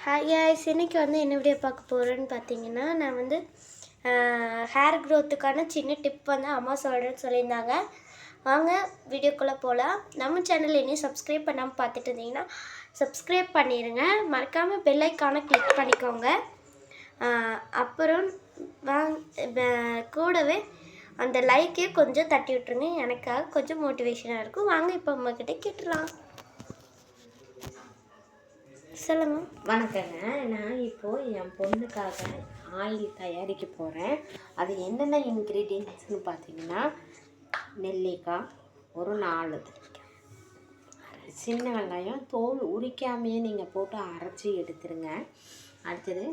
Hi guys, இன்றைக்கி என்ன video பார்க்க போகிறேன்னு பார்த்தீங்கன்னா, நான் ஹேர் க்ரோத்துக்கான சின்ன டிப் அம்மா சொல்கிறேன்னு சொல்லியிருந்தாங்க. வாங்க வீடியோக்குள்ளே போகலாம். நம்ம சேனல் இன்னும் சப்ஸ்கிரைப் பண்ணாமல் பார்த்துட்டு இருந்தீங்கன்னா சப்ஸ்கிரைப் பண்ணிடுங்க. மறக்காமல் பெல் ஐக்கானை கிளிக் பண்ணிக்கோங்க. அப்புறம் கூடவே அந்த லைக்கே கொஞ்சம் தட்டி விட்டுருங்க. எனக்காக கொஞ்சம் மோட்டிவேஷனாக இருக்கும். வாங்க இப்போ நம்மக்கிட்ட கேட்டுடலாம். சொல்லுங்க. வணக்கங்க. நான் இப்போது என் பொண்ணுக்காக ஆயில் தயாரிக்க போகிறேன். அது என்னென்ன இன்க்ரீடியன்ட்ஸ்னு பார்த்தீங்கன்னா, நெல்லிக்காய் ஒரு 4, சின்ன வெங்காயம் தோல் உரிக்காமையே நீங்கள் போட்டு அரைச்சி எடுத்துருங்க. அடுத்தது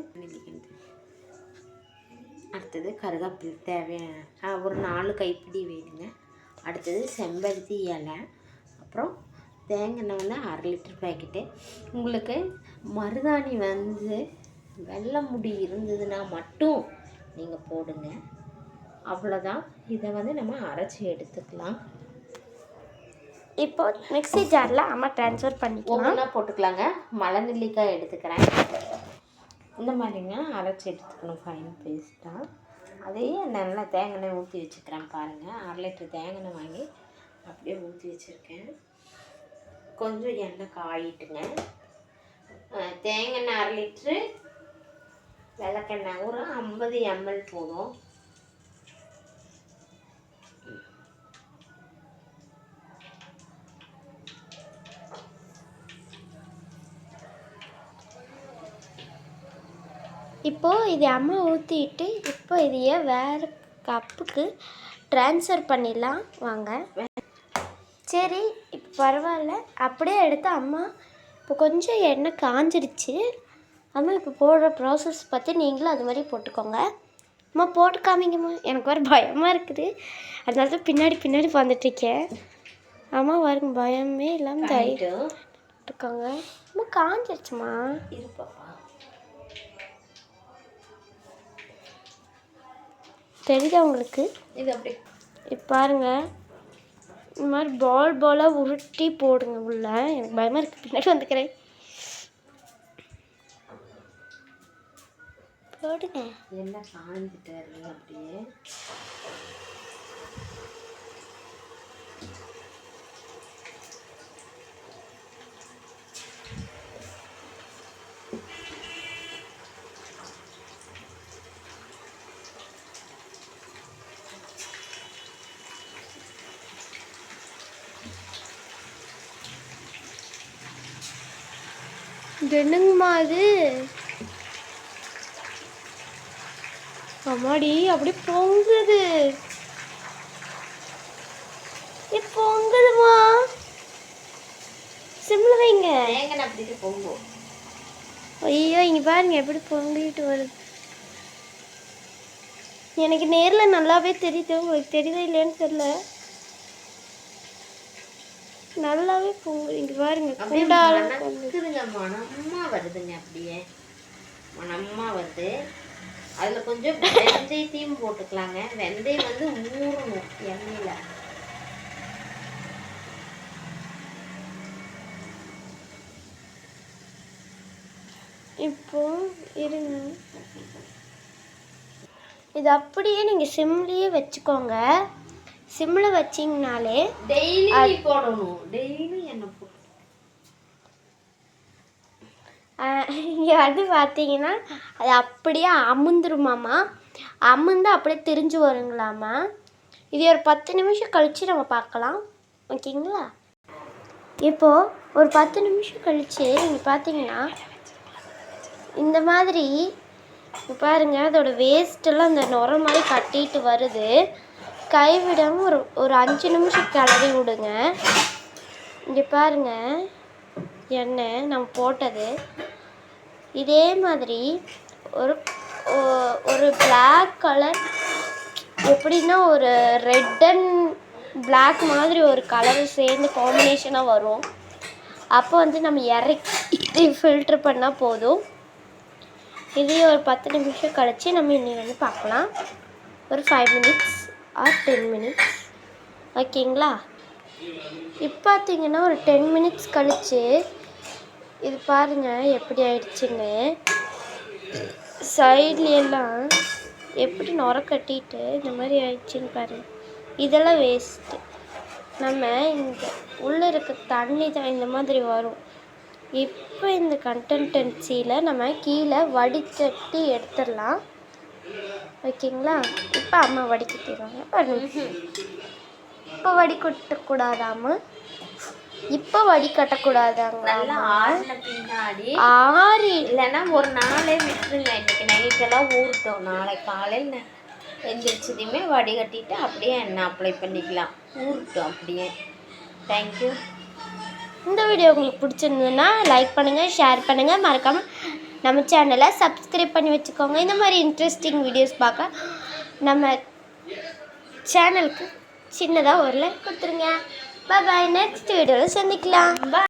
அடுத்தது கருவேப்பிலை தேவையான ஒரு 4 கைப்பிடி வேணுங்க. அடுத்தது செம்பருத்தி இலை, அப்புறம் தேங்காய் 1/2 லிட்டர் பேக்கெட்டு. உங்களுக்கு மருதாணி வெள்ளை முடி இருந்ததுன்னா மட்டும் நீங்கள் போடுங்க. அவ்வளோதான். இதை நம்ம அரைச்சி எடுத்துக்கலாம். இப்போ மிக்ஸி ஜாரில் ட்ரான்ஸ்ஃபர் பண்ணிக்கலாம். ஒவ்வொன்றா போட்டுக்கலாங்க. மலை நெல்லிக்காய் எடுத்துக்கிறேன். இந்த மாதிரிங்க அரைச்சி எடுத்துக்கணும் ஃபைன் பேஸ்ட்டாக. அதையே நல்லா தேங்காய் ஊற்றி வச்சுக்கிறேன் பாருங்கள். 1/2 லிட்டர் தேங்காய் வாங்கி அப்படியே ஊற்றி வச்சுருக்கேன். கொஞ்சம் எண்ணெய் காயிட்டுங்க. தேங்காய் 1/2 லிட்ரு, விளக்கெண்ணெய் ஒரு 50 ml போதும். இப்போது இது அம்மா ஊற்றிட்டு இப்போ இதையே வேறு கப்புக்கு ட்ரான்ஸ்ஃபர் பண்ணிடலாம். வாங்க. சரி, இப்போ பரவாயில்ல. அப்படியே எடுத்து அம்மா இப்போ கொஞ்சம் எண்ணெய் காஞ்சிடுச்சு. அம்மா இப்போ போடுற ப்ராசஸ் பற்றி நீங்களும் அது மாதிரி போட்டுக்கோங்க. அம்மா போட்டு காமிங்கம்மா. எனக்கு வேறு பயமாக இருக்குது. அதனால தான் பின்னாடி வந்துட்டுருக்கேன். அம்மா வருங்க, பயமே இல்லாமல் தைரியம் இருக்காங்க. அம்மா காஞ்சிடுச்சுமா. இருப்பாப்பா, தெரியுதா உங்களுக்கு? இது அப்படி இப்போ பாருங்கள், இந்த மாதிரி பாலாக உருட்டி போடுங்க உள்ள. எனக்கு பயமாக இருக்குது. பின்னாடி வந்துக்கிறேன். போடுங்க. என்ன காஞ்சிட்டாரு அப்படியே. என்னங்கம்மா இது? அம்மாடி அப்படி பொங்குது. பொங்குதுமா. சிம்ல வைங்க. அப்படி பொங்கும். ஐயோ, இங்கே பாருங்க எப்படி பொங்கிட்டு வருது. எனக்கு நேரில் நல்லாவே தெரியுது. உங்களுக்கு தெரியுதா இல்லையான்னு தெரியல. நல்லாவே பொங்கு. இங்கே பாருங்க, குண்டாலுங்க. மனமா வருதுங்க. அப்படியே மனமா வருது. அதில் கொஞ்சம் வெந்தயத்தையும் போட்டுக்கலாங்க. வெந்தயம் ஊறணும் எண்ணெயில். இப்போ இருங்க. இது அப்படியே நீங்கள் சிம்லேயே வச்சுக்கோங்க. சிம்மில் வச்சிங்கனாலே டெய்லி போடணும். டெய்லி எண்ணெய் போட்டு இங்கே பார்த்தீங்கன்னா அது அப்படியே அமுந்துருமாம்மா. அமுந்து அப்படியே திரிஞ்சு வருங்களாம்மா. இது ஒரு 10 நிமிஷம் கழித்து நம்ம பார்க்கலாம். ஓகேங்களா? இப்போது ஒரு 10 நிமிஷம் கழித்து நீங்கள் பார்த்தீங்கன்னா இந்த மாதிரி பாருங்கள், அதோட வேஸ்ட்டெல்லாம் அந்த நுர மாதிரி கட்டிட்டு வருது. கைவிடாமல் ஒரு 5 நிமிஷம் கிளறி விடுங்க. இங்கே பாருங்கள், எண்ணெய் நம்ம போட்டது. இதே மாதிரி ஒரு பிளாக் கலர், எப்படின்னா ஒரு ரெட் அண்ட் பிளாக் மாதிரி ஒரு கலர் சேர்ந்து காம்பினேஷனாக வரும். அப்போ நம்ம இறக்கி ஃபில்ட்ரு பண்ணால் போதும். இதே ஒரு 10 நிமிஷம் கழித்து நம்ம இன்னி பார்க்கலாம். ஒரு 5 மினிட்ஸ் ஆர் 10 மினிட்ஸ். ஓகேங்களா? இப்போ பார்த்தீங்கன்னா ஒரு 10 மினிட்ஸ் கழித்து இது பாருங்க எப்படி ஆயிடுச்சுன்னு. சைட்லாம் எப்படி நுர கட்டிட்டு இந்த மாதிரி ஆயிடுச்சுன்னு பாருங்க. இதெல்லாம் வேஸ்ட்டு. நம்ம இந்த உள்ளே இருக்க தண்ணி தான் இந்த மாதிரி வரும். இப்போ இந்த கண்டென்டென்சியில் நம்ம கீழே வடிகட்டி எடுத்துடலாம். ஓகேங்களா? இப்போ அம்மா வடிகட்டிடுவாங்க. இப்போ வடிகட்டக்கூடாதாம்மா? இப்போ வடிகட்டக்கூடாதாங்க? நல்லா ஆறின பின்னாடி ஆறி இல்லைன்னா ஒரு நாளே விட்டுருங்க. இன்னைக்கு நைட்டெல்லாம் ஊறட்டும். நாளை காலையில் எந்திரிச்சதையுமே வடிகட்டிட்டு அப்படியே எண்ணெய் அப்ளை பண்ணிக்கலாம். ஊறட்டும் அப்படியே. தேங்க்யூ. இந்த வீடியோ உங்களுக்கு பிடிச்சிருந்ததுன்னா லைக் பண்ணுங்கள், ஷேர் பண்ணுங்கள், மறக்காமல் நம்ம சேனலை சப்ஸ்கிரைப் பண்ணி வச்சுக்கோங்க. இந்த மாதிரி இன்ட்ரெஸ்டிங் வீடியோஸ் பார்க்க நம்ம சேனலுக்கு சின்னதாக ஒரு லைக் கொடுத்துருங்க. பாய். நெக்ஸ்ட் வீடியோவில் சந்திக்கலாம். பாய்.